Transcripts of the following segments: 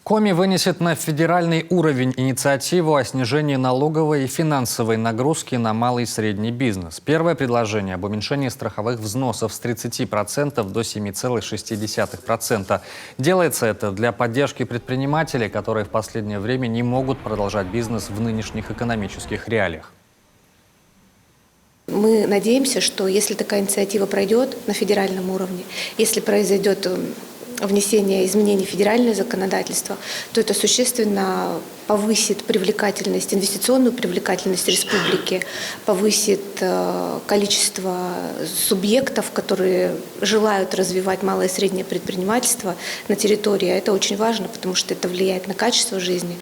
Коми вынесет на федеральный уровень инициативу о снижении налоговой и финансовой нагрузки на малый и средний бизнес. Первое предложение об уменьшении страховых взносов с 30% до 7,6%. Делается это для поддержки предпринимателей, которые в последнее время не могут продолжать бизнес в нынешних экономических реалиях. Мы надеемся, что если такая инициатива пройдет на федеральном уровне, если произойдет внесение изменений в федеральное законодательство, то это существенно повысит привлекательность, инвестиционную привлекательность республики, повысит количество субъектов, которые желают развивать малое и среднее предпринимательство на территории. Это очень важно, потому что это влияет на качество жизни.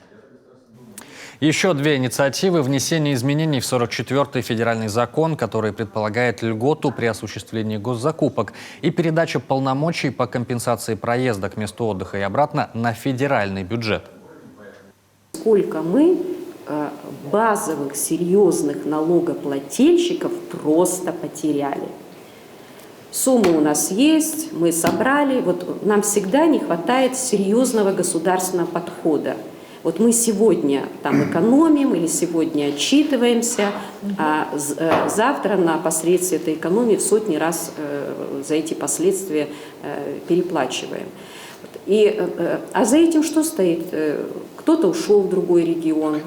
Еще две инициативы: внесение изменений в 44-й федеральный закон, который предполагает льготу при осуществлении госзакупок, и передача полномочий по компенсации проезда к месту отдыха и обратно на федеральный бюджет. Сколько мы базовых серьезных налогоплательщиков просто потеряли. Суммы у нас есть, мы собрали. Вот нам всегда не хватает серьезного государственного подхода. Вот мы сегодня там экономим или сегодня отчитываемся, а завтра на последствия этой экономии в сотни раз за эти последствия переплачиваем. А за этим что стоит? Кто-то ушел в другой регион,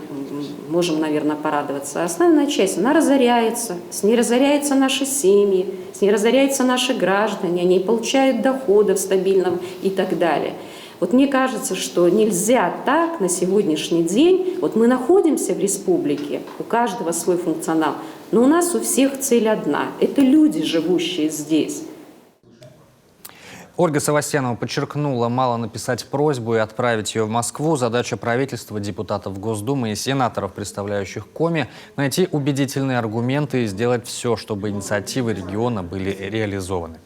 можем, наверное, порадоваться. Основная часть, она разоряется, с ней разоряются наши семьи, с ней разоряются наши граждане, они получают доходов стабильного и так далее. Вот мне кажется, что нельзя так на сегодняшний день. Вот мы находимся в республике, у каждого свой функционал, но у нас у всех цель одна – это люди, живущие здесь. Ольга Севастьянова подчеркнула, мало написать просьбу и отправить ее в Москву. Задача правительства, депутатов Госдумы и сенаторов, представляющих Коми, найти убедительные аргументы и сделать все, чтобы инициативы региона были реализованы.